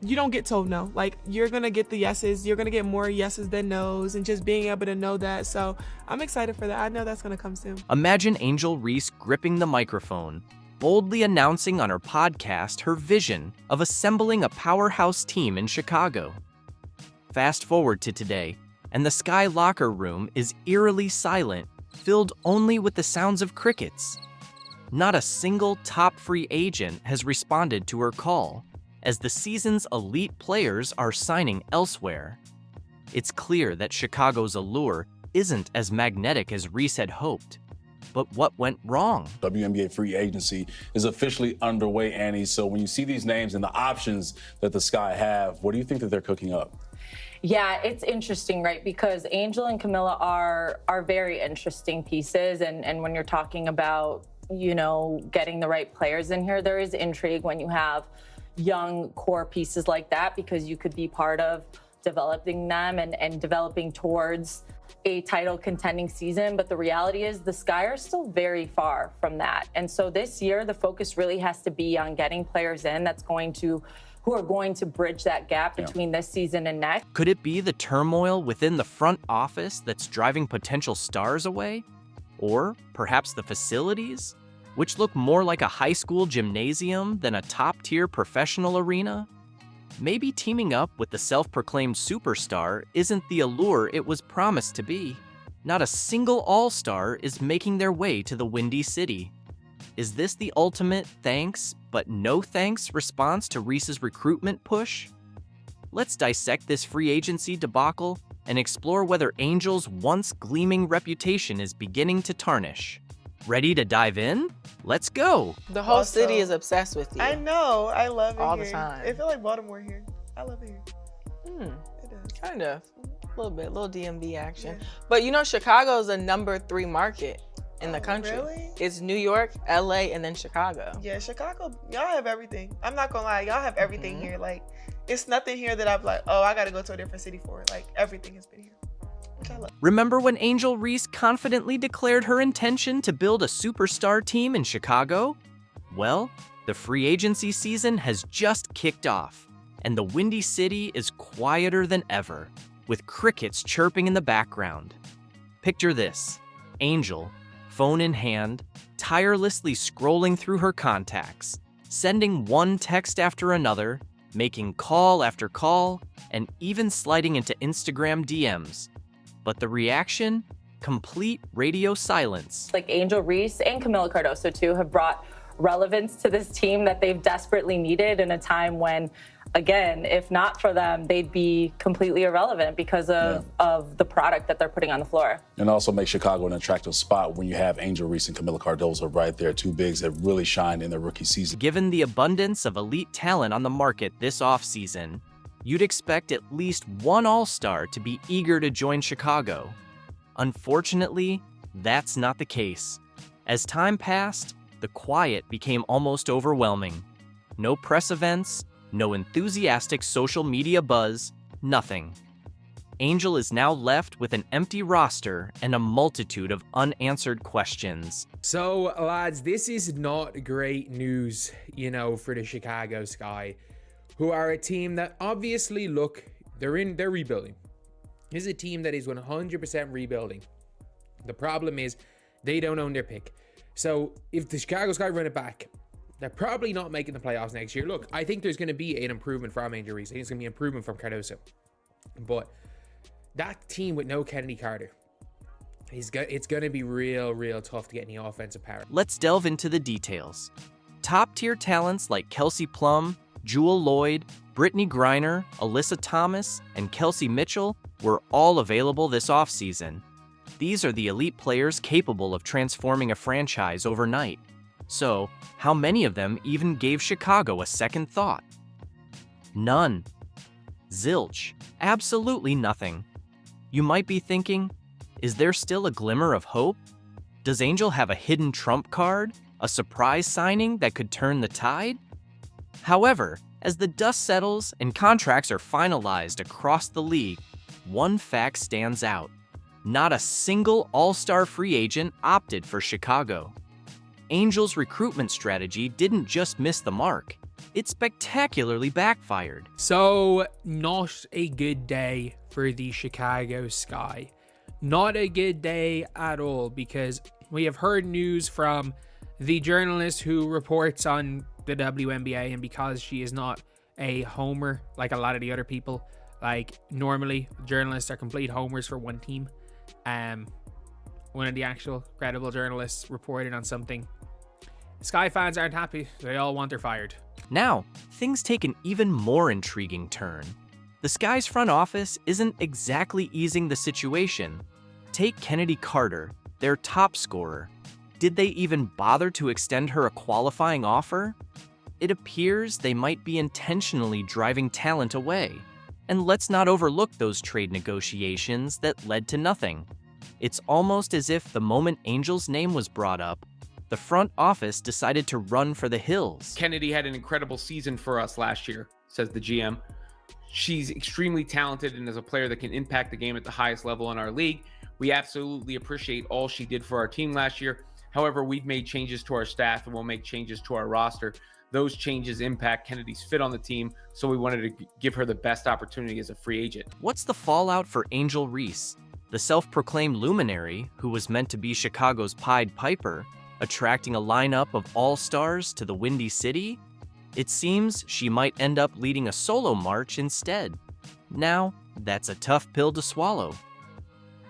you don't get told no. Like, you're going to get the yeses. You're going to get more yeses than nos, and just being able to know that. So I'm excited for that. I know that's going to come soon. Imagine Angel Reese gripping the microphone, boldly announcing on her podcast her vision of assembling a powerhouse team in Chicago. Fast forward to today, and the Sky locker room is eerily silent, filled only with the sounds of crickets. Not a single top free agent has responded to her call, as the season's elite players are signing elsewhere. It's clear that Chicago's allure isn't as magnetic as Reese had hoped. But what went wrong? WNBA free agency is officially underway, Annie. So when you see these names and the options that the Sky have, what do you think that they're cooking up? Yeah, it's interesting, right? Because Angel and Camilla are very interesting pieces. And when you're talking about, getting the right players in here, there is intrigue when you have young core pieces like that, because you could be part of developing them and developing towards a title contending season. But the reality is the Sky are still very far from that. And so this year, the focus really has to be on getting players in who are going to bridge that gap between this season and next. Could it be the turmoil within the front office that's driving potential stars away? Or perhaps the facilities, which look more like a high school gymnasium than a top-tier professional arena? Maybe teaming up with the self-proclaimed superstar isn't the allure it was promised to be. Not a single all-star is making their way to the Windy City. Is this the ultimate thanks but no thanks response to Reese's recruitment push? Let's dissect this free agency debacle and explore whether Angel's once gleaming reputation is beginning to tarnish. Ready to dive in? Let's go! The whole city is obsessed with you. I know. I love it all here. the time. I feel like Baltimore here. I love it here. It does. Kind of. A little bit, little DMV action. Yeah. But Chicago is the number 3 market in the country. Really? It's New York, LA, and then Chicago. Yeah, Chicago, y'all have everything. I'm not gonna lie, y'all have everything here. Like, it's nothing here that I'm like, oh, I gotta go to a different city for it. Like, everything has been here. Which I love. Remember when Angel Reese confidently declared her intention to build a superstar team in Chicago? Well, the free agency season has just kicked off, and the Windy City is quieter than ever, with crickets chirping in the background. Picture this: Angel, phone in hand, tirelessly scrolling through her contacts, sending one text after another, making call after call, and even sliding into Instagram DMs. But the reaction? Complete radio silence. Like Angel Reese and Camilla Cardoso, too, have brought relevance to this team that they've desperately needed in a time when, again, if not for them, they'd be completely irrelevant because of the product that they're putting on the floor. And also make Chicago an attractive spot when you have Angel Reese and Camilla Cardoso right there, two bigs that really shined in their rookie season. Given the abundance of elite talent on the market this offseason, you'd expect at least one all-star to be eager to join Chicago. Unfortunately, that's not the case. As time passed, the quiet became almost overwhelming. No press events, no enthusiastic social media buzz, nothing. Angel is now left with an empty roster and a multitude of unanswered questions. So, lads, this is not great news, for the Chicago Sky, who are a team that obviously, they're rebuilding. This is a team that is 100% rebuilding. The problem is they don't own their pick. So if the Chicago Sky run it back, they're probably not making the playoffs next year. Look, I think there's going to be an improvement from Angel Reese. I think it's going to be an improvement from Cardoso. But that team with no Kennedy Carter, it's going to be real tough to get any offensive power. Let's delve into the details. Top-tier talents like Kelsey Plum, Jewel Lloyd, Brittany Griner, Alyssa Thomas, and Kelsey Mitchell were all available this offseason. These are the elite players capable of transforming a franchise overnight. So, how many of them even gave Chicago a second thought? None. Zilch. Absolutely nothing. You might be thinking, is there still a glimmer of hope? Does Angel have a hidden trump card? A surprise signing that could turn the tide? However, as the dust settles and contracts are finalized across the league, one fact stands out. Not a single all-star free agent opted for Chicago. Angel's recruitment strategy didn't just miss the mark, it spectacularly backfired. So, not a good day for the Chicago Sky. Not a good day at all, because we have heard news from the journalist who reports on the WNBA, and because she is not a homer like a lot of the other people, like normally journalists are complete homers for one team. One of the actual credible journalists reported on something. Sky fans aren't happy. They all want her fired. Now, things take an even more intriguing turn. The Sky's front office isn't exactly easing the situation. Take Kennedy Carter, their top scorer. Did they even bother to extend her a qualifying offer? It appears they might be intentionally driving talent away. And let's not overlook those trade negotiations that led to nothing. It's almost as if the moment Angel's name was brought up, the front office decided to run for the hills. Kennedy had an incredible season for us last year, says the GM. She's extremely talented and is a player that can impact the game at the highest level in our league. We absolutely appreciate all she did for our team last year. However, we've made changes to our staff and we'll make changes to our roster. Those changes impact Kennedy's fit on the team, so we wanted to give her the best opportunity as a free agent. What's the fallout for Angel Reese, the self-proclaimed luminary who was meant to be Chicago's Pied Piper, attracting a lineup of all-stars to the Windy City? It seems she might end up leading a solo march instead. Now, that's a tough pill to swallow.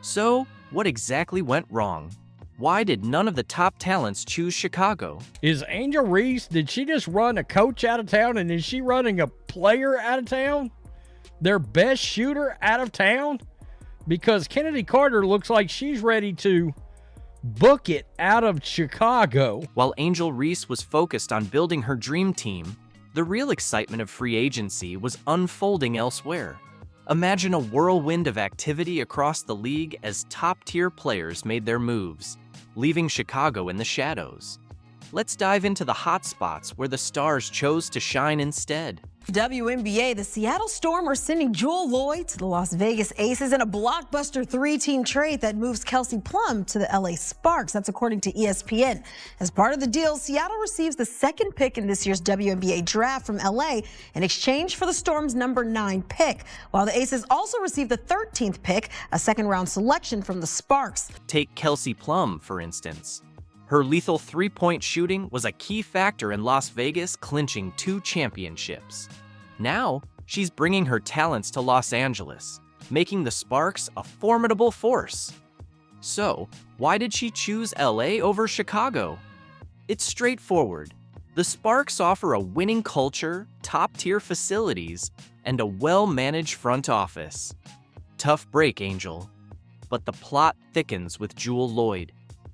So, what exactly went wrong? Why did none of the top talents choose Chicago? Is Angel Reese, did she just run a coach out of town, and is she running a player out of town? Their best shooter out of town? Because Kennedy Carter looks like she's ready to book it out of Chicago. While Angel Reese was focused on building her dream team, the real excitement of free agency was unfolding elsewhere. Imagine a whirlwind of activity across the league as top-tier players made their moves, leaving Chicago in the shadows. Let's dive into the hot spots where the stars chose to shine instead. WNBA, the Seattle Storm are sending Jewel Lloyd to the Las Vegas Aces in a blockbuster three-team trade that moves Kelsey Plum to the LA Sparks. That's according to ESPN. As part of the deal, Seattle receives the second pick in this year's WNBA draft from LA in exchange for the Storm's number 9 pick, while the Aces also receive the 13th pick, a second-round selection from the Sparks. Take Kelsey Plum, for instance. Her lethal three-point shooting was a key factor in Las Vegas clinching 2 championships. Now, she's bringing her talents to Los Angeles, making the Sparks a formidable force. So, why did she choose LA over Chicago? It's straightforward. The Sparks offer a winning culture, top-tier facilities, and a well-managed front office. Tough break, Angel. But the plot thickens with Jewel Lloyd.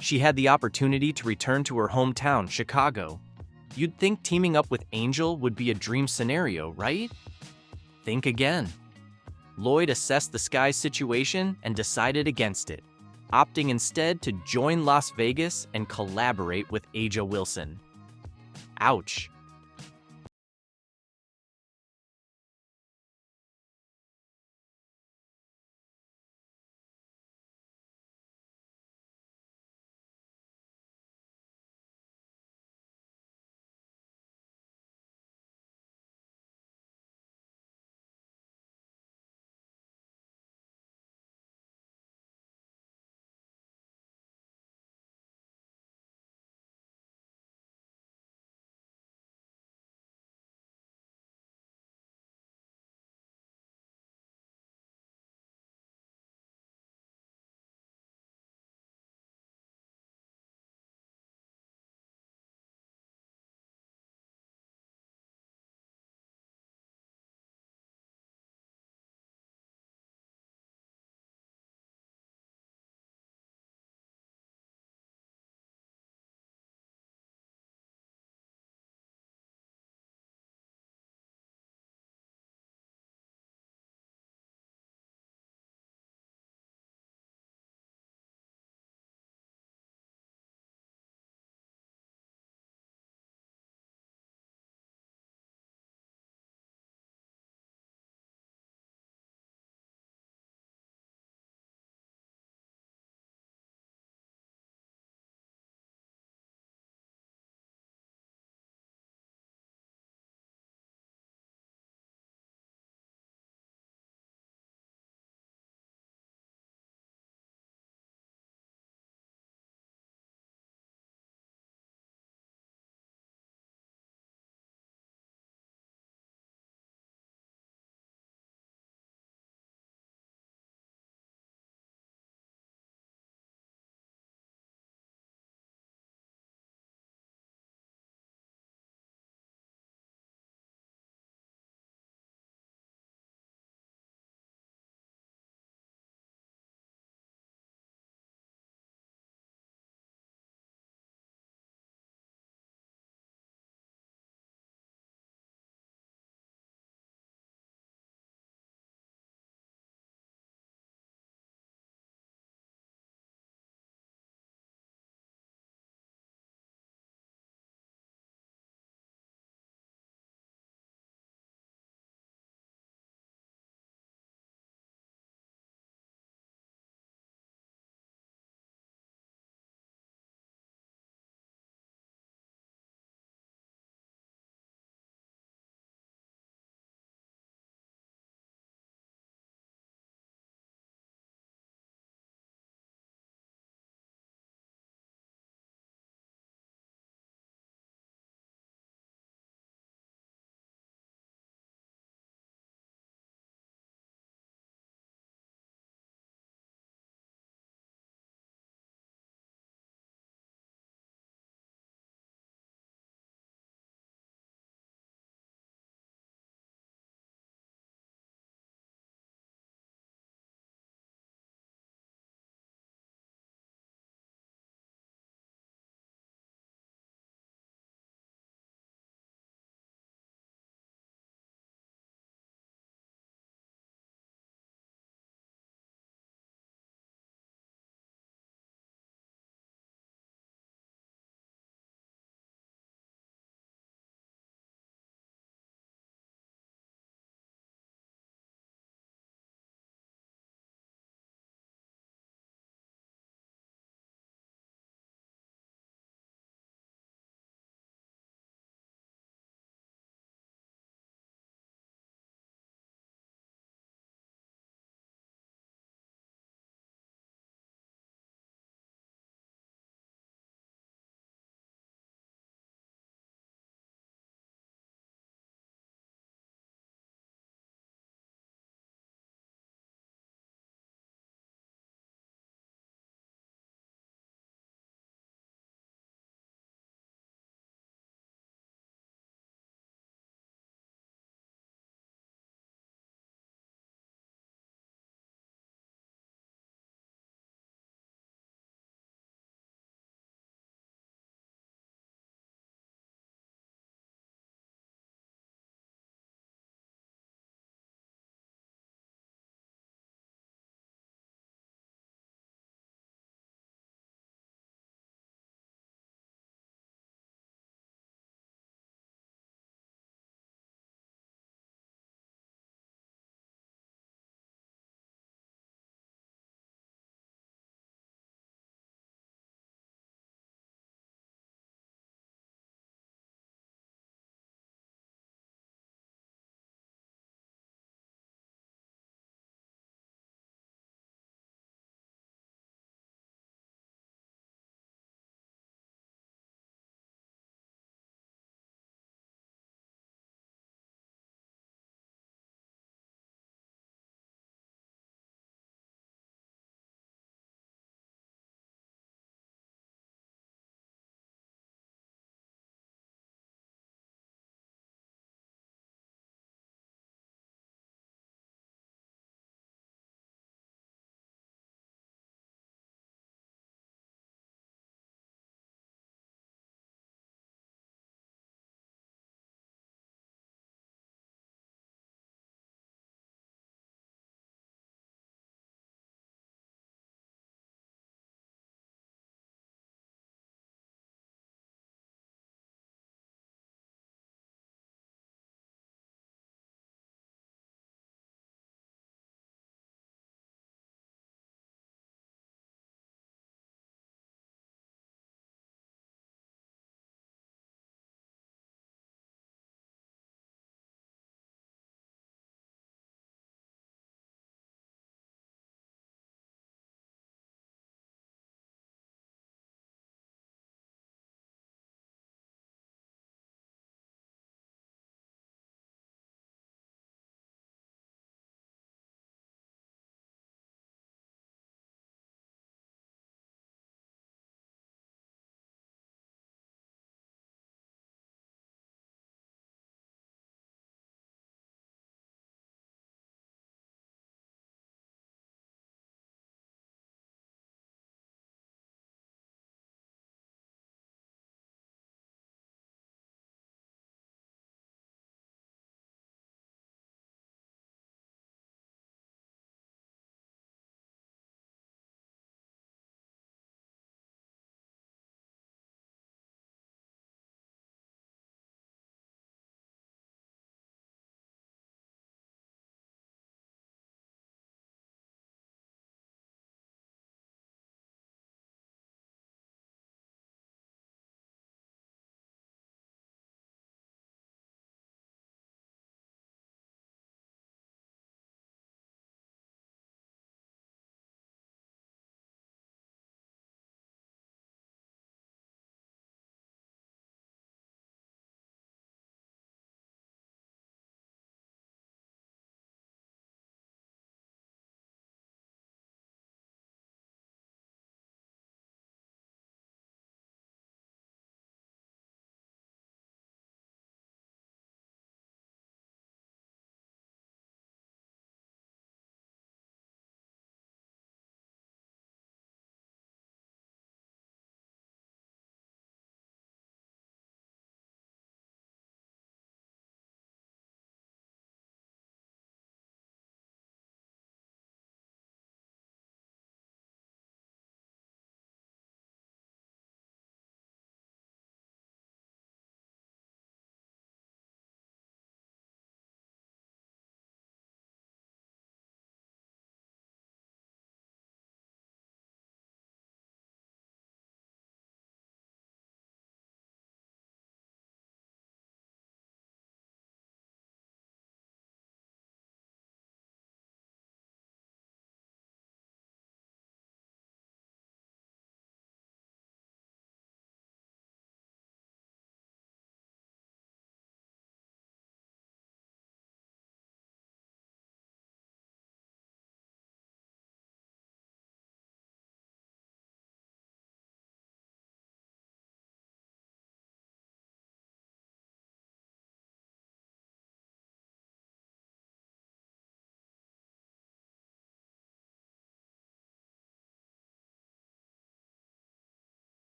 She had the opportunity to return to her hometown, Chicago. You'd think teaming up with Angel would be a dream scenario, right? Think again. Lloyd assessed the Sky's situation and decided against it, opting instead to join Las Vegas and collaborate with A'ja Wilson. Ouch.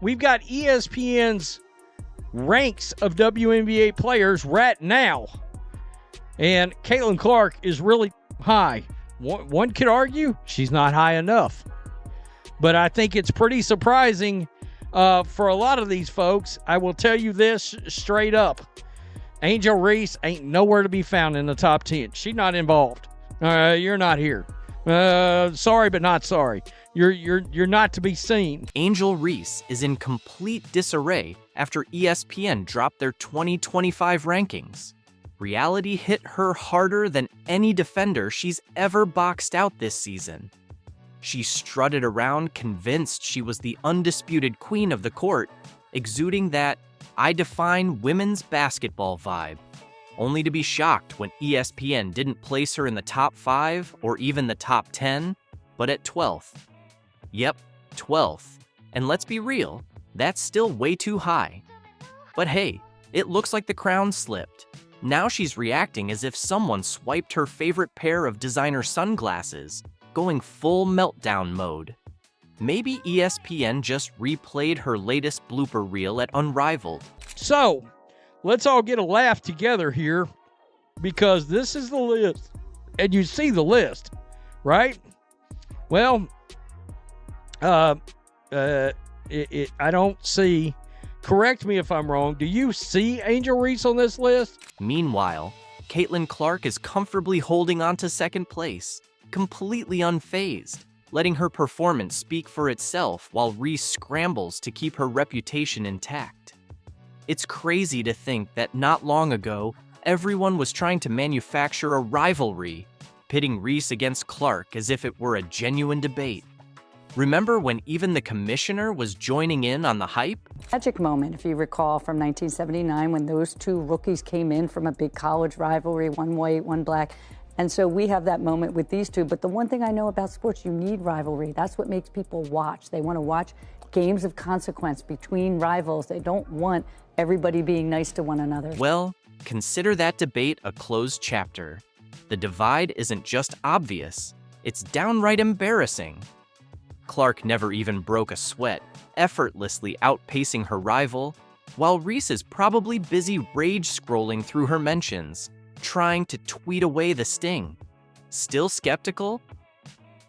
we've got ESPN's ranks of WNBA players right now. And Caitlin Clark is really high. One could argue she's not high enough. But I think it's pretty surprising for a lot of these folks. I will tell you this straight up. Angel Reese ain't nowhere to be found in the top 10. She's not involved. You're not here. Sorry, but not sorry. You're not to be seen. Angel Reese is in complete disarray after ESPN dropped their 2025 rankings. Reality hit her harder than any defender she's ever boxed out this season. She strutted around convinced she was the undisputed queen of the court, exuding that I define women's basketball vibe, only to be shocked when ESPN didn't place her in the top 5 or even the top 10, but at 12th. Yep, 12th. And let's be real, that's still way too high. But hey, it looks like the crown slipped. Now she's reacting as if someone swiped her favorite pair of designer sunglasses, going full meltdown mode. Maybe ESPN just replayed her latest blooper reel at Unrivaled. So, let's all get a laugh together here, because this is the list. And you see the list, right? Well, I don't see, correct me if I'm wrong, do you see Angel Reese on this list? Meanwhile, Caitlin Clark is comfortably holding on to second place, completely unfazed, letting her performance speak for itself while Reese scrambles to keep her reputation intact. It's crazy to think that not long ago, everyone was trying to manufacture a rivalry, pitting Reese against Clark as if it were a genuine debate. Remember when even the commissioner was joining in on the hype? Magic moment, if you recall, from 1979 when those two rookies came in from a big college rivalry, one white, one black. And so we have that moment with these two. But the one thing I know about sports, you need rivalry. That's what makes people watch. They want to watch games of consequence between rivals. They don't want everybody being nice to one another. Well, consider that debate a closed chapter. The divide isn't just obvious, it's downright embarrassing. Clark never even broke a sweat, effortlessly outpacing her rival, while Reese is probably busy rage scrolling through her mentions, trying to tweet away the sting. Still skeptical?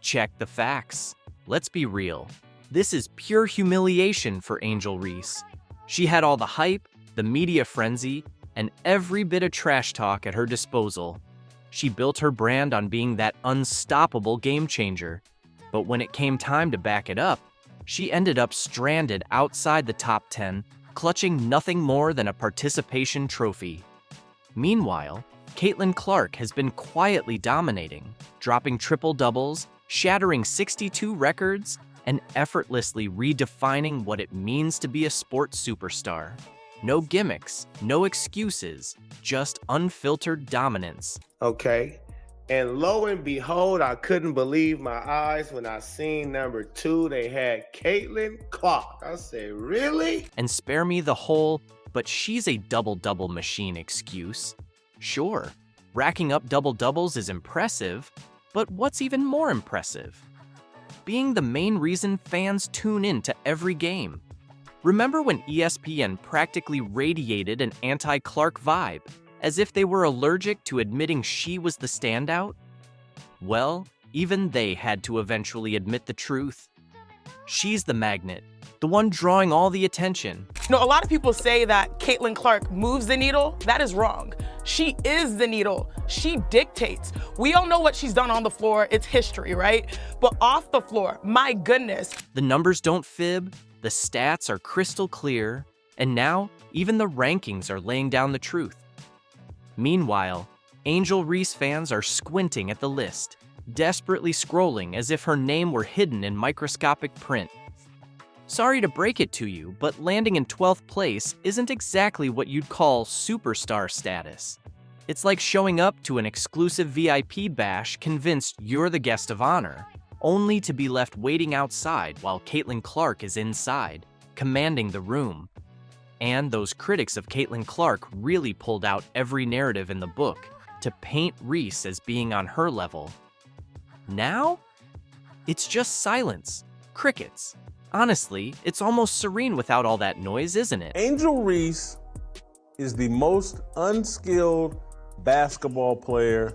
Check the facts. Let's be real. This is pure humiliation for Angel Reese. She had all the hype, the media frenzy, and every bit of trash talk at her disposal. She built her brand on being that unstoppable game changer. But when it came time to back it up, she ended up stranded outside the top 10, clutching nothing more than a participation trophy. Meanwhile, Caitlin Clark has been quietly dominating, dropping triple-doubles, shattering 62 records, and effortlessly redefining what it means to be a sports superstar. No gimmicks, no excuses, just unfiltered dominance. Okay. And lo and behold, I couldn't believe my eyes when I seen number 2. They had Caitlin Clark. I said, really? And spare me the whole, but she's a double-double machine excuse. Sure, racking up double-doubles is impressive, but what's even more impressive? Being the main reason fans tune in to every game. Remember when ESPN practically radiated an anti-Clark vibe, as if they were allergic to admitting she was the standout? Well, even they had to eventually admit the truth. She's the magnet, the one drawing all the attention. You know, a lot of people say that Caitlin Clark moves the needle. That is wrong. She is the needle. She dictates. We all know what she's done on the floor. It's history, right? But off the floor, my goodness. The numbers don't fib, the stats are crystal clear, and now even the rankings are laying down the truth. Meanwhile, Angel Reese fans are squinting at the list, desperately scrolling as if her name were hidden in microscopic print. Sorry to break it to you, but landing in 12th place isn't exactly what you'd call superstar status. It's like showing up to an exclusive VIP bash convinced you're the guest of honor, only to be left waiting outside while Caitlin Clark is inside, commanding the room. And those critics of Caitlin Clark really pulled out every narrative in the book to paint Reese as being on her level. Now, it's just silence, crickets. Honestly, it's almost serene without all that noise, isn't it? Angel Reese is the most unskilled basketball player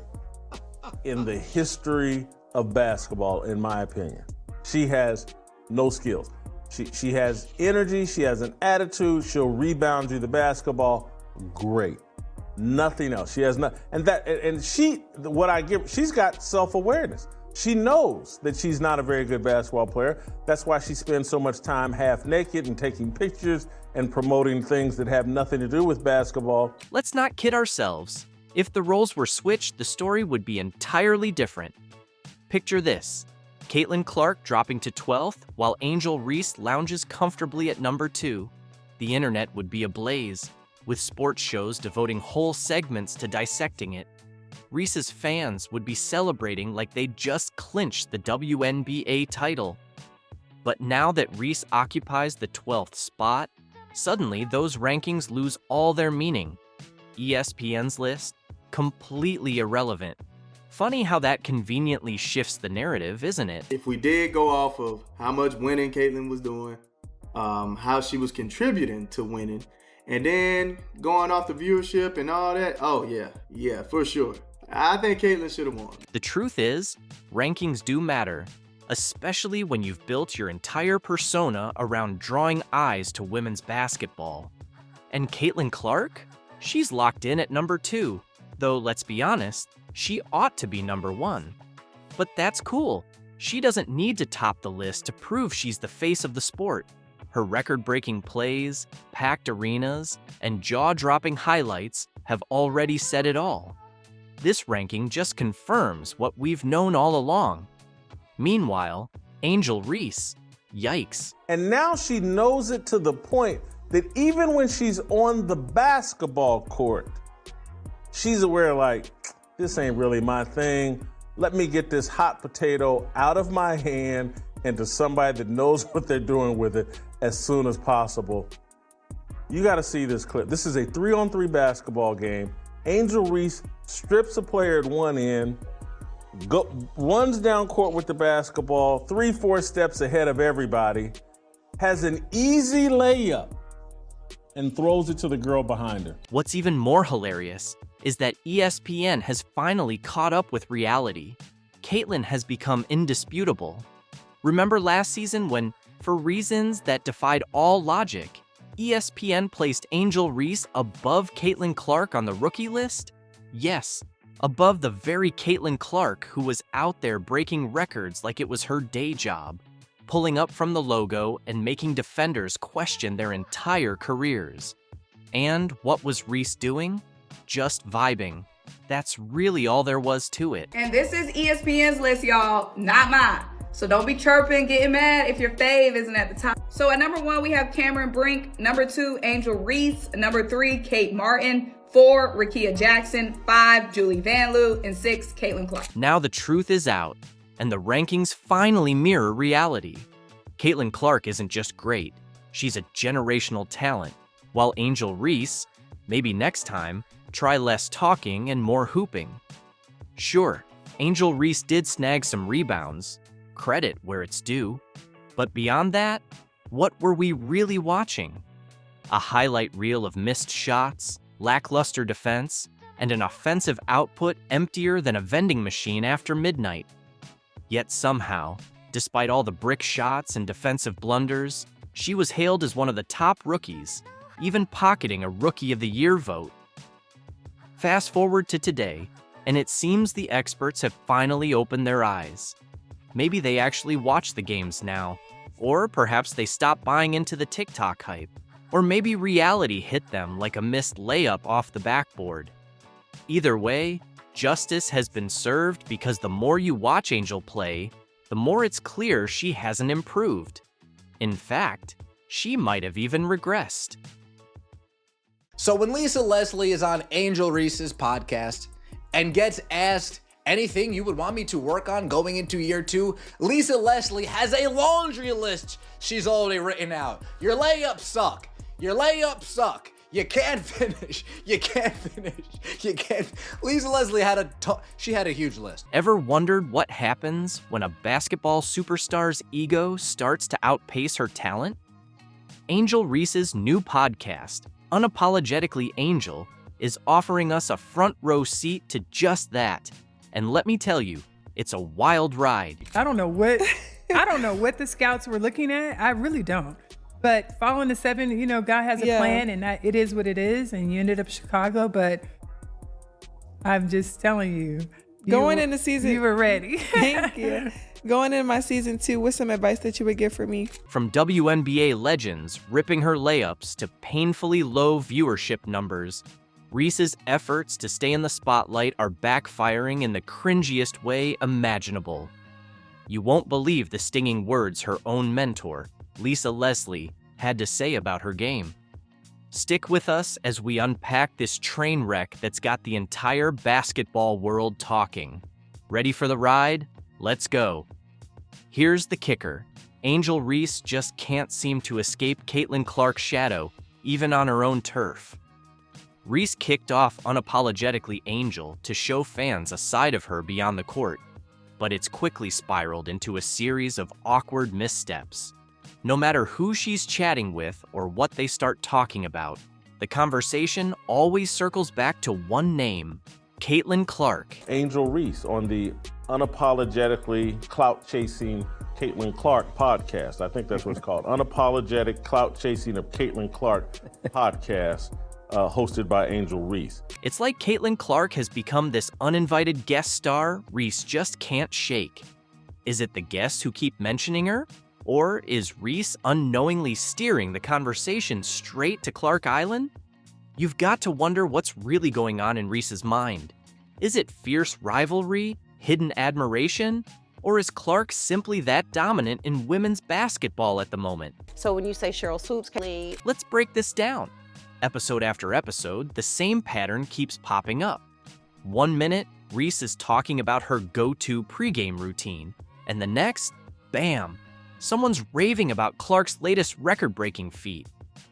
in the history of basketball, in my opinion. She has no skills. She has energy, she has an attitude, she'll rebound you the basketball, great. Nothing else. She has not, she's got self-awareness. She knows that she's not a very good basketball player. That's why she spends so much time half naked and taking pictures and promoting things that have nothing to do with basketball. Let's not kid ourselves. If the roles were switched, the story would be entirely different. Picture this. Caitlin Clark dropping to 12th, while Angel Reese lounges comfortably at number 2. The internet would be ablaze, with sports shows devoting whole segments to dissecting it. Reese's fans would be celebrating like they just clinched the WNBA title. But now that Reese occupies the 12th spot, suddenly those rankings lose all their meaning. ESPN's list? Completely irrelevant. Funny how that conveniently shifts the narrative, isn't it? If we did go off of how much winning Caitlin was doing, how she was contributing to winning, and then going off the viewership and all that, oh yeah, for sure. I think Caitlin should have won. The truth is, rankings do matter, especially when you've built your entire persona around drawing eyes to women's basketball. And Caitlin Clark? She's locked in at number 2, though let's be honest, she ought to be number 1. But that's cool. She doesn't need to top the list to prove she's the face of the sport. Her record-breaking plays, packed arenas, and jaw-dropping highlights have already said it all. This ranking just confirms what we've known all along. Meanwhile, Angel Reese, yikes. And now she knows it to the point that even when she's on the basketball court, she's aware like, this ain't really my thing. Let me get this hot potato out of my hand and to somebody that knows what they're doing with it as soon as possible. You gotta see this clip. This is a 3-on-3 basketball game. Angel Reese strips a player at one end, runs down court with the basketball, 3-4 steps ahead of everybody, has an easy layup, and throws it to the girl behind her. What's even more hilarious is that ESPN has finally caught up with reality. Caitlin has become indisputable. Remember last season when, for reasons that defied all logic, ESPN placed Angel Reese above Caitlin Clark on the rookie list? Yes, above the very Caitlin Clark who was out there breaking records like it was her day job, pulling up from the logo and making defenders question their entire careers. And what was Reese doing? Just vibing. That's really all there was to it. And this is ESPN's list, y'all, not mine. So don't be chirping, getting mad if your fave isn't at the top. So at number 1, we have Cameron Brink. Number 2, Angel Reese. Number 3, Kate Martin. 4, Rickea Jackson. 5, Julie Vanloo. And 6, Caitlin Clark. Now the truth is out, and the rankings finally mirror reality. Caitlin Clark isn't just great, she's a generational talent, while Angel Reese, maybe next time, try less talking and more hooping. Sure, Angel Reese did snag some rebounds, credit where it's due, but beyond that, what were we really watching? A highlight reel of missed shots, lackluster defense, and an offensive output emptier than a vending machine after midnight. Yet somehow, despite all the brick shots and defensive blunders, she was hailed as one of the top rookies, even pocketing a Rookie of the Year vote. Fast forward to today, and it seems the experts have finally opened their eyes. Maybe they actually watch the games now, or perhaps they stopped buying into the TikTok hype, or maybe reality hit them like a missed layup off the backboard. Either way, justice has been served because the more you watch Angel play, the more it's clear she hasn't improved. In fact, she might have even regressed. So when Lisa Leslie is on Angel Reese's podcast and gets asked anything you would want me to work on going into year 2, Lisa Leslie has a laundry list she's already written out. Your layups suck. Your layups suck. You can't finish. You can't finish. You can't. Lisa Leslie had a huge list. Ever wondered what happens when a basketball superstar's ego starts to outpace her talent? Angel Reese's new podcast, Unapologetically Angel, is offering us a front row seat to just that. And let me tell you, it's a wild ride. I don't know what the scouts were looking at. I really don't. But following the 7, God has a plan, and it is what it is. And you ended up Chicago, but I'm just telling you, going into season, you were ready. Thank you. Going into my season 2, what's some advice that you would give for me? From WNBA legends ripping her layups to painfully low viewership numbers, Reese's efforts to stay in the spotlight are backfiring in the cringiest way imaginable. You won't believe the stinging words her own mentor, Lisa Leslie, had to say about her game. Stick with us as we unpack this train wreck that's got the entire basketball world talking. Ready for the ride? Let's go. Here's the kicker. Angel Reese just can't seem to escape Caitlin Clark's shadow, even on her own turf. Reese kicked off Unapologetically Angel to show fans a side of her beyond the court, but it's quickly spiraled into a series of awkward missteps. No matter who she's chatting with or what they start talking about, the conversation always circles back to one name, Caitlin Clark. Angel Reese on the Unapologetically Clout Chasing Caitlin Clark podcast. I think that's what it's called. Unapologetic Clout Chasing of Caitlin Clark podcast, hosted by Angel Reese. It's like Caitlin Clark has become this uninvited guest star Reese just can't shake. Is it the guests who keep mentioning her? Or is Reese unknowingly steering the conversation straight to Clark Island? You've got to wonder what's really going on in Reese's mind. Is it fierce rivalry, hidden admiration, or is Clark simply that dominant in women's basketball at the moment? So when you say Cheryl Swoops, let's break this down. Episode after episode, the same pattern keeps popping up. 1 minute, Reese is talking about her go-to pregame routine, and the next, bam, someone's raving about Clark's latest record-breaking feat.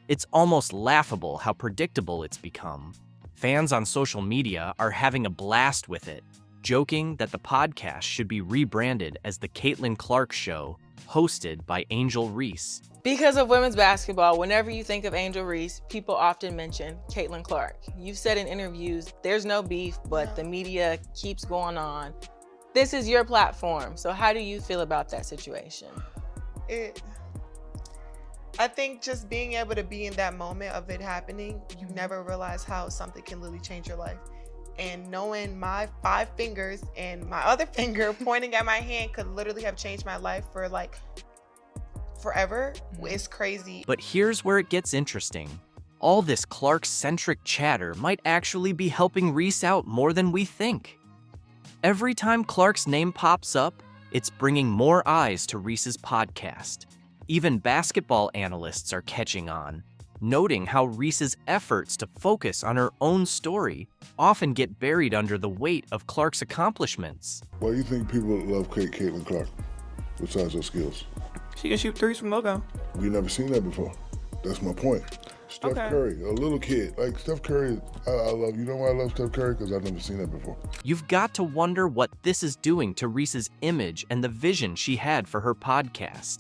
It's almost laughable how predictable it's become. Fans on social media are having a blast with it, joking that the podcast should be rebranded as The Caitlin Clark Show, hosted by Angel Reese. Because of women's basketball, whenever you think of Angel Reese, people often mention Caitlin Clark. You've said in interviews, there's no beef, but the media keeps going on. This is your platform, so how do you feel about that situation? I think just being able to be in that moment of it happening, you never realize how something can literally change your life. And knowing my 5 fingers and my other finger pointing at my hand could literally have changed my life for like forever is crazy. But here's where it gets interesting. All this Clark-centric chatter might actually be helping Reese out more than we think. Every time Clark's name pops up, it's bringing more eyes to Reese's podcast. Even basketball analysts are catching on, noting how Reese's efforts to focus on her own story often get buried under the weight of Clark's accomplishments. Why do you think people love Caitlin Clark, besides her skills? She can shoot threes from logo. We never seen that before. That's my point. Steph Curry, a little kid. Like Steph Curry, I love. You know why I love Steph Curry? Because I've never seen that before. You've got to wonder what this is doing to Reese's image and the vision she had for her podcast.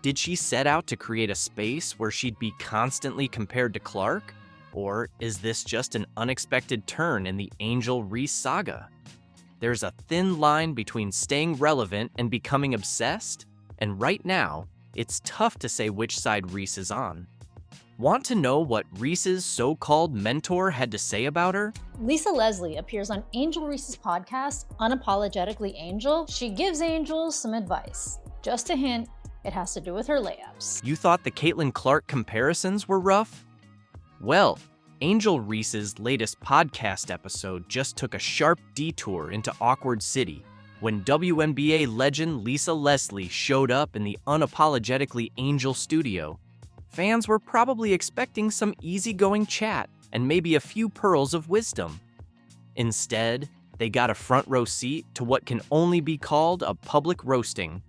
Did she set out to create a space where she'd be constantly compared to Clark? Or is this just an unexpected turn in the Angel Reese saga? There's a thin line between staying relevant and becoming obsessed, and right now, it's tough to say which side Reese is on. Want to know what Reese's so-called mentor had to say about her? Lisa Leslie appears on Angel Reese's podcast, Unapologetically Angel. She gives Angel some advice. Just a hint, it has to do with her layups. You thought the Caitlin Clark comparisons were rough? Well, Angel Reese's latest podcast episode just took a sharp detour into Awkward City when WNBA legend Lisa Leslie showed up in the Unapologetically Angel studio. Fans were probably expecting some easygoing chat and maybe a few pearls of wisdom. Instead, they got a front row seat to what can only be called a public roasting.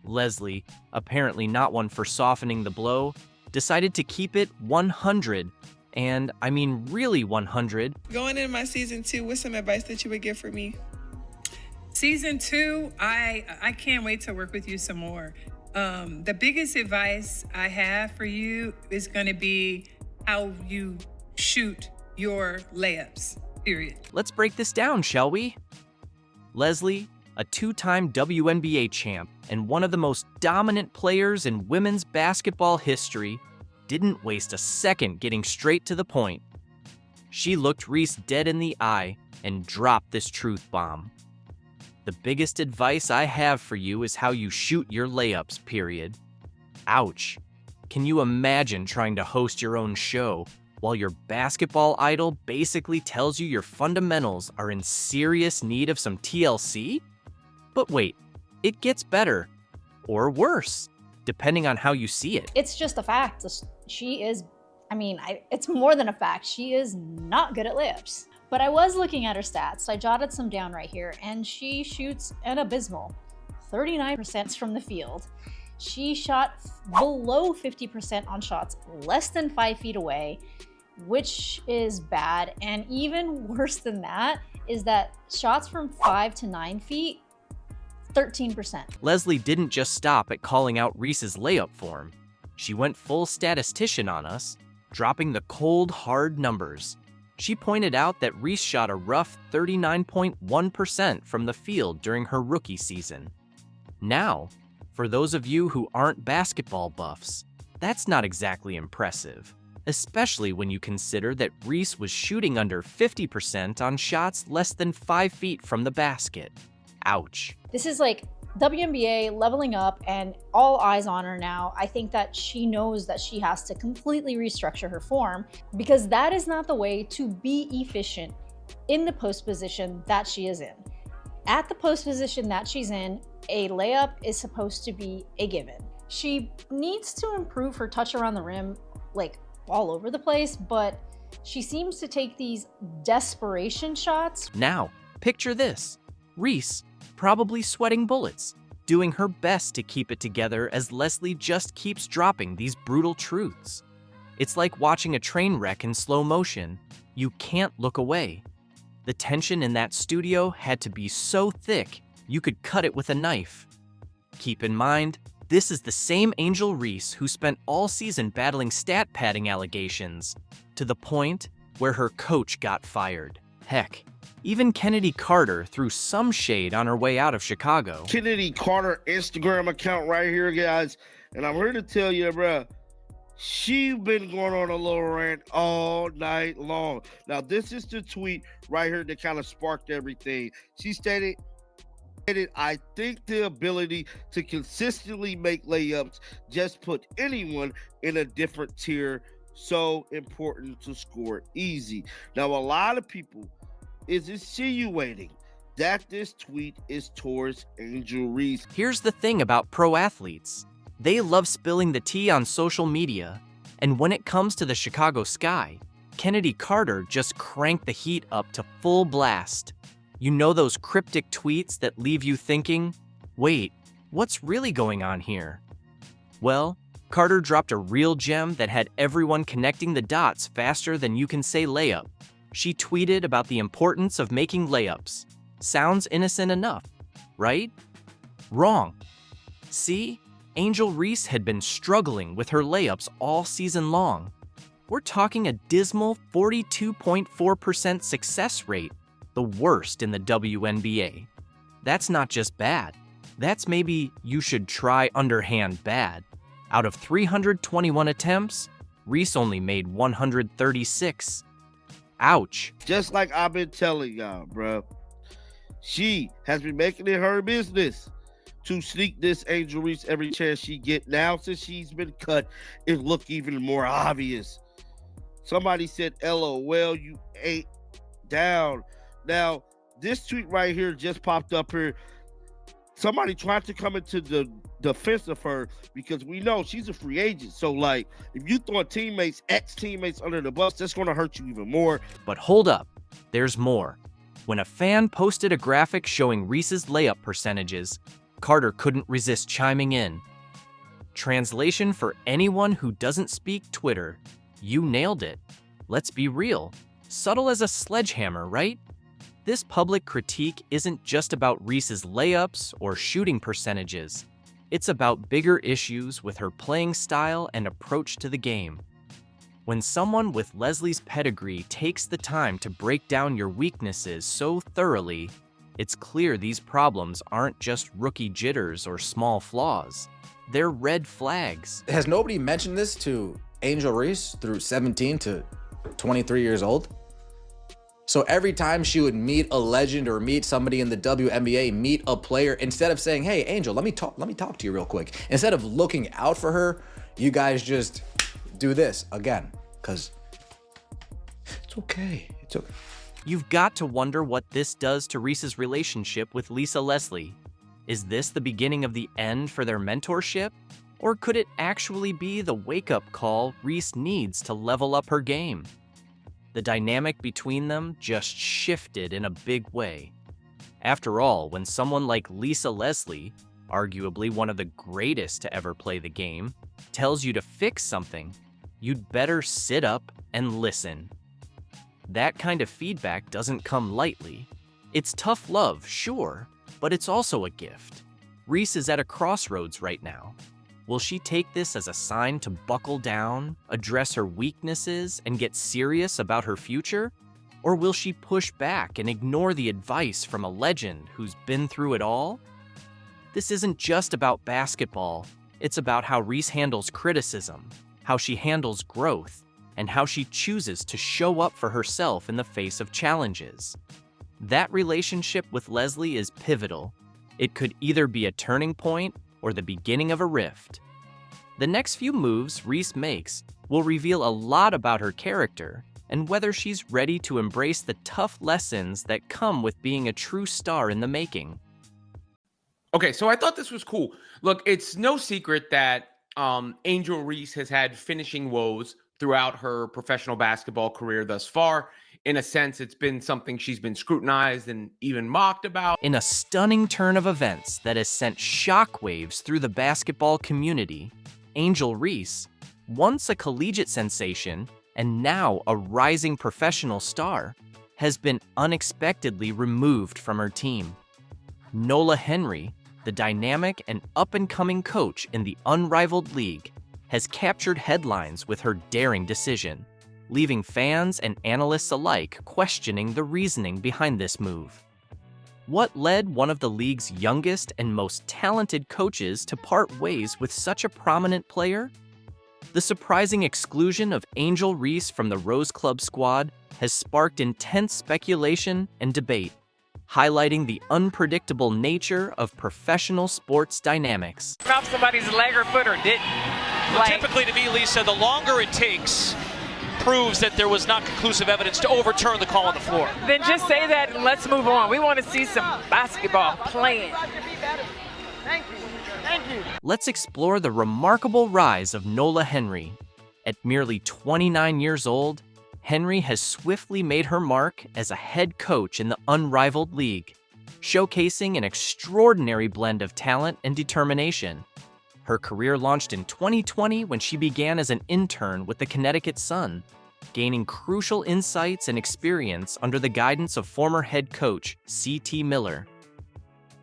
Leslie, apparently not one for softening the blow, decided to keep it 100 and I mean really 100. Going into my season 2, what's some advice that you would give for me? Season 2, I can't wait to work with you some more. The biggest advice I have for you is going to be how you shoot your layups, period. Let's break this down, shall we? Leslie, a 2-time WNBA champ and one of the most dominant players in women's basketball history, didn't waste a second getting straight to the point. She looked Reese dead in the eye and dropped this truth bomb. The biggest advice I have for you is how you shoot your layups, period. Ouch. Can you imagine trying to host your own show while your basketball idol basically tells you your fundamentals are in serious need of some TLC? But wait, it gets better. Or worse, depending on how you see it. It's just a fact. She is, it's more than a fact. She is not good at layups. But I was looking at her stats. I jotted some down right here, and she shoots an abysmal 39% from the field. She shot below 50% on shots less than 5 feet away, which is bad. And even worse than that is that shots from 5 to 9 feet, 13%. Leslie didn't just stop at calling out Reese's layup form. She went full statistician on us, dropping the cold, hard numbers. She pointed out that Reese shot a rough 39.1% from the field during her rookie season. Now, for those of you who aren't basketball buffs, that's not exactly impressive, especially when you consider that Reese was shooting under 50% on shots less than 5 feet from the basket. Ouch. This is like WNBA leveling up and all eyes on her now. I think that she knows that she has to completely restructure her form because that is not the way to be efficient in the post position that she is in. At the post position that she's in, a layup is supposed to be a given. She needs to improve her touch around the rim, like all over the place, but she seems to take these desperation shots. Now, picture this. Reese, probably sweating bullets, doing her best to keep it together as Leslie just keeps dropping these brutal truths. It's like watching a train wreck in slow motion. You can't look away. The tension in that studio had to be so thick, you could cut it with a knife. Keep in mind, this is the same Angel Reese who spent all season battling stat padding allegations, to the point where her coach got fired. Heck, even Kennedy Carter threw some shade on her way out of Chicago. Kennedy Carter Instagram account right here, guys. And I'm here to tell you, bruh, she been going on a little rant all night long. Now, this is the tweet right here that kind of sparked everything. She stated, I think the ability to consistently make layups just put anyone in a different tier. So important to score easy. Now, a lot of people is insinuating that this tweet is towards Angel Reese. Here's the thing about pro athletes. They love spilling the tea on social media. And when it comes to the Chicago Sky, Kennedy Carter just cranked the heat up to full blast. You know those cryptic tweets that leave you thinking, wait, what's really going on here? Well, Carter dropped a real gem that had everyone connecting the dots faster than you can say layup. She tweeted about the importance of making layups. Sounds innocent enough, right? Wrong. See, Angel Reese had been struggling with her layups all season long. We're talking a dismal 42.4% success rate, the worst in the WNBA. That's not just bad. That's maybe you should try underhand bad. Out of 321 attempts, Reese only made 136. Ouch. Just like I've been telling y'all, bro. She has been making it her business to sneak this Angel Reese every chance she get. Now, since she's been cut, it look even more obvious. Somebody said, LOL, you ain't down. Now, this tweet right here just popped up here. Somebody tried to come into the defense of her because we know she's a free agent. So, like, if you throw teammates, ex-teammates under the bus, that's going to hurt you even more. But hold up, there's more. When a fan posted a graphic showing Reese's layup percentages, Carter couldn't resist chiming in. Translation for anyone who doesn't speak Twitter, you nailed it. Let's be real, subtle as a sledgehammer, right? This public critique isn't just about Reese's layups or shooting percentages. It's about bigger issues with her playing style and approach to the game. When someone with Leslie's pedigree takes the time to break down your weaknesses so thoroughly, it's clear these problems aren't just rookie jitters or small flaws. They're red flags. Has nobody mentioned this to Angel Reese through 17 to 23 years old? So every time she would meet a legend or meet somebody in the WNBA, meet a player, instead of saying, "Hey, Angel, let me talk to you real quick," instead of looking out for her, you guys just do this again, because it's okay. It's okay. You've got to wonder what this does to Reese's relationship with Lisa Leslie. Is this the beginning of the end for their mentorship? Or could it actually be the wake-up call Reese needs to level up her game? The dynamic between them just shifted in a big way. After all, when someone like Lisa Leslie, arguably one of the greatest to ever play the game, tells you to fix something, you'd better sit up and listen. That kind of feedback doesn't come lightly. It's tough love, sure, but it's also a gift. Reese is at a crossroads right now. Will she take this as a sign to buckle down, address her weaknesses, and get serious about her future? Or will she push back and ignore the advice from a legend who's been through it all? This isn't just about basketball. It's about how Reese handles criticism, how she handles growth, and how she chooses to show up for herself in the face of challenges. That relationship with Leslie is pivotal. It could either be a turning point or the beginning of a rift. The next few moves Reese makes will reveal a lot about her character and whether she's ready to embrace the tough lessons that come with being a true star in the making. Okay, so I thought this was cool. Look, it's no secret that Angel Reese has had finishing woes throughout her professional basketball career thus far. In a sense, it's been something she's been scrutinized and even mocked about. In a stunning turn of events that has sent shockwaves through the basketball community, Angel Reese, once a collegiate sensation and now a rising professional star, has been unexpectedly removed from her team. Nola Henry, the dynamic and up-and-coming coach in the Unrivaled League, has captured headlines with her daring decision, leaving fans and analysts alike questioning the reasoning behind this move. What led one of the league's youngest and most talented coaches to part ways with such a prominent player? The surprising exclusion of Angel Reese from the Rose Club squad has sparked intense speculation and debate, highlighting the unpredictable nature of professional sports dynamics. Off somebody's leg or foot or didn't. Well, typically, to me, Lisa, the longer it takes proves that there was not conclusive evidence to overturn the call on the floor. Then just say that and let's move on. We want to see some basketball playing. Thank you. Thank you. Let's explore the remarkable rise of Nola Henry. At merely 29 years old, Henry has swiftly made her mark as a head coach in the Unrivaled League, showcasing an extraordinary blend of talent and determination. Her career launched in 2020 when she began as an intern with the Connecticut Sun, gaining crucial insights and experience under the guidance of former head coach C.T. Miller.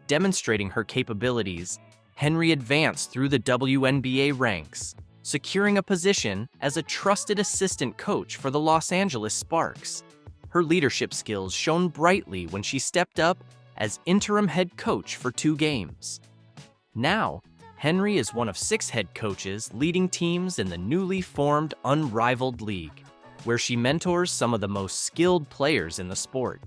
Demonstrating her capabilities, Henry advanced through the WNBA ranks, securing a position as a trusted assistant coach for the Los Angeles Sparks. Her leadership skills shone brightly when she stepped up as interim head coach for 2 games. Now, Henry is one of 6 head coaches leading teams in the newly formed Unrivaled League, where she mentors some of the most skilled players in the sport.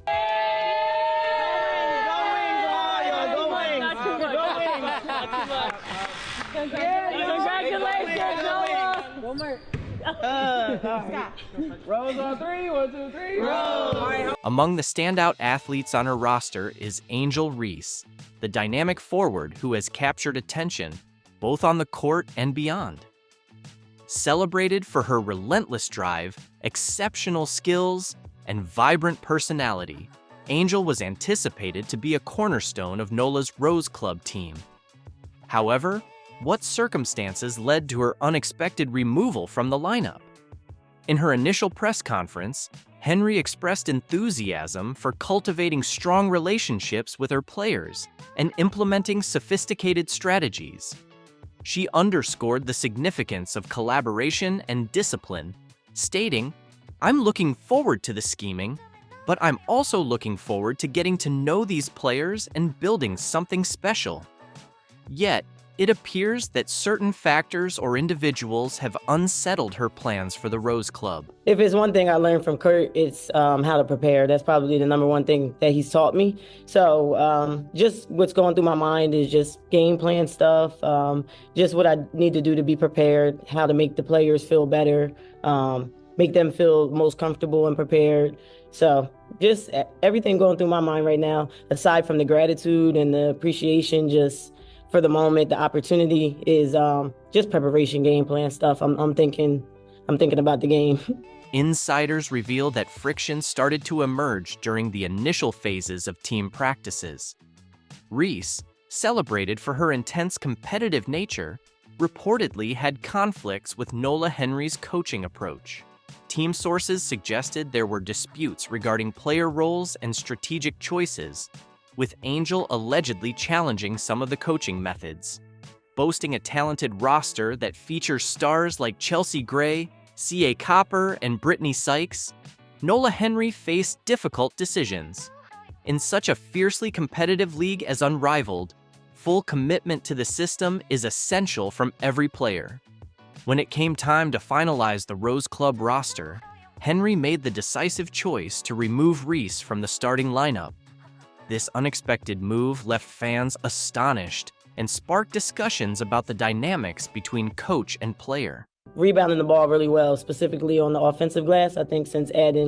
Rose on 3, 1, 2, 3, Rose. Among the standout athletes on her roster is Angel Reese, the dynamic forward who has captured attention both on the court and beyond. Celebrated for her relentless drive, exceptional skills, and vibrant personality, Angel was anticipated to be a cornerstone of Nola's Rose Club team. However, what circumstances led to her unexpected removal from the lineup? In her initial press conference, Henry expressed enthusiasm for cultivating strong relationships with her players and implementing sophisticated strategies. She underscored the significance of collaboration and discipline, stating, "I'm looking forward to the scheming, but I'm also looking forward to getting to know these players and building something special." Yet, it appears that certain factors or individuals have unsettled her plans for the Rose Club. If it's one thing I learned from Kurt, it's how to prepare. That's probably the number one thing that he's taught me. So just what's going through my mind is just game plan stuff, just what I need to do to be prepared, how to make the players feel better, make them feel most comfortable and prepared. So just everything going through my mind right now, aside from the gratitude and the appreciation, just for the moment, the opportunity is just preparation, game plan stuff. I'm thinking about the game. Insiders reveal that friction started to emerge during the initial phases of team practices. Reese, celebrated for her intense competitive nature, reportedly had conflicts with Nola Henry's coaching approach. Team sources suggested there were disputes regarding player roles and strategic choices, with Angel allegedly challenging some of the coaching methods. Boasting a talented roster that features stars like Chelsea Gray, C.A. Copper, and Brittany Sykes, Nola Henry faced difficult decisions. In such a fiercely competitive league as Unrivaled, full commitment to the system is essential from every player. When it came time to finalize the Rose Club roster, Henry made the decisive choice to remove Reese from the starting lineup. This unexpected move left fans astonished and sparked discussions about the dynamics between coach and player. Rebounding the ball really well, specifically on the offensive glass. I think since adding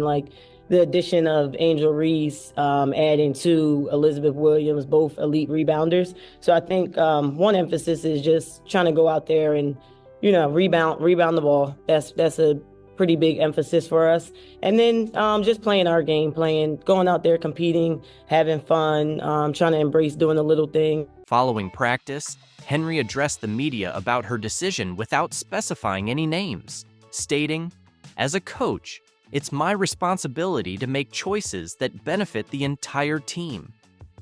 the addition of Angel Reese, adding to Elizabeth Williams, both elite rebounders. So I think one emphasis is just trying to go out there and, rebound the ball. That's a pretty big emphasis for us. And then just playing our game, going out there, competing, having fun, trying to embrace doing the little thing. Following practice, Henry addressed the media about her decision without specifying any names, stating, "As a coach, it's my responsibility to make choices that benefit the entire team.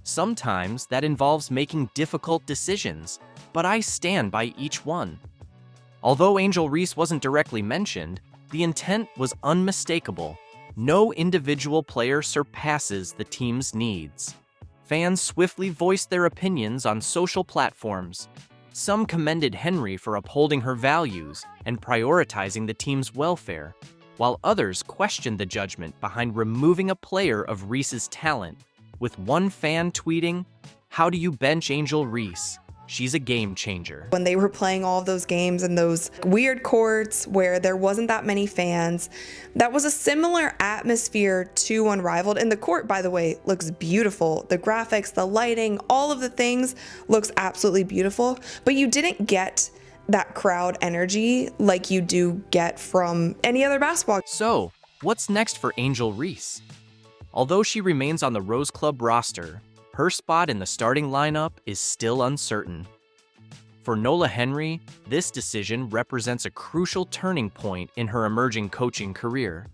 Sometimes that involves making difficult decisions, but I stand by each one." Although Angel Reese wasn't directly mentioned, the intent was unmistakable. No individual player surpasses the team's needs. Fans swiftly voiced their opinions on social platforms. Some commended Henry for upholding her values and prioritizing the team's welfare, while others questioned the judgment behind removing a player of Reese's talent, with one fan tweeting, "How do you bench Angel Reese? She's a game changer." When they were playing all of those games in those weird courts where there wasn't that many fans, that was a similar atmosphere to Unrivaled. And the court, by the way, looks beautiful. The graphics, the lighting, all of the things looks absolutely beautiful. But you didn't get that crowd energy like you do get from any other basketball. So, what's next for Angel Reese? Although she remains on the Rose Club roster, her spot in the starting lineup is still uncertain. For Nola Henry, this decision represents a crucial turning point in her emerging coaching career.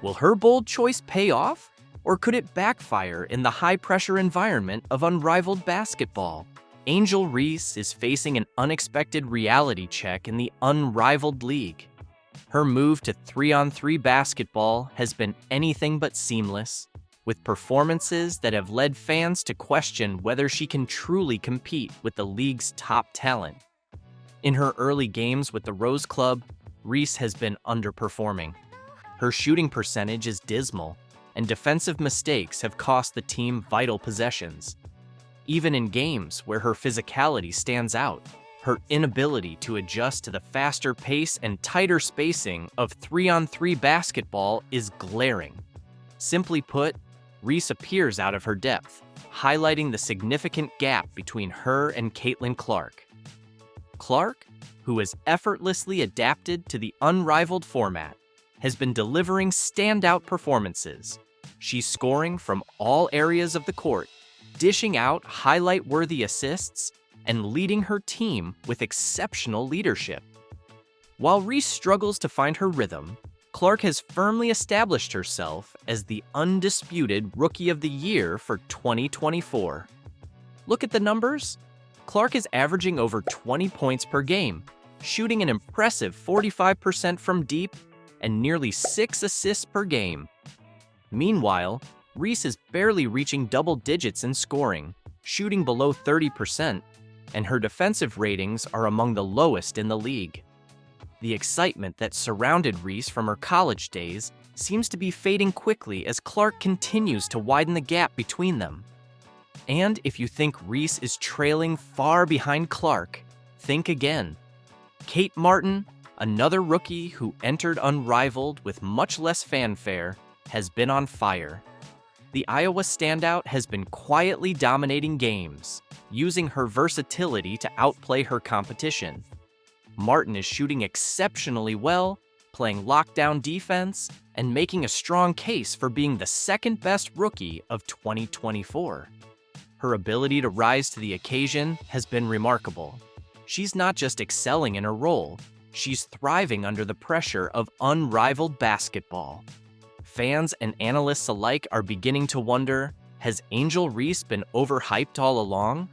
Will her bold choice pay off, or could it backfire in the high-pressure environment of Unrivaled basketball? Angel Reese is facing an unexpected reality check in the Unrivaled League. Her move to 3-on-3 basketball has been anything but seamless, with performances that have led fans to question whether she can truly compete with the league's top talent. In her early games with the Rose Club, Reese has been underperforming. Her shooting percentage is dismal, and defensive mistakes have cost the team vital possessions. Even in games where her physicality stands out, her inability to adjust to the faster pace and tighter spacing of 3-on-3 basketball is glaring. Simply put, Reese appears out of her depth, highlighting the significant gap between her and Caitlin Clark. Clark, who has effortlessly adapted to the Unrivaled format, has been delivering standout performances. She's scoring from all areas of the court, dishing out highlight-worthy assists, and leading her team with exceptional leadership. While Reese struggles to find her rhythm, Clark has firmly established herself as the undisputed Rookie of the Year for 2024. Look at the numbers. Clark is averaging over 20 points per game, shooting an impressive 45% from deep and nearly 6 assists per game. Meanwhile, Reese is barely reaching double digits in scoring, shooting below 30%, and her defensive ratings are among the lowest in the league. The excitement that surrounded Reese from her college days seems to be fading quickly as Clark continues to widen the gap between them. And if you think Reese is trailing far behind Clark, think again. Kate Martin, another rookie who entered Unrivaled with much less fanfare, has been on fire. The Iowa standout has been quietly dominating games, using her versatility to outplay her competition. Martin is shooting exceptionally well, playing lockdown defense, and making a strong case for being the second-best rookie of 2024. Her ability to rise to the occasion has been remarkable. She's not just excelling in her role, she's thriving under the pressure of unrivaled basketball. Fans and analysts alike are beginning to wonder, has Angel Reese been overhyped all along?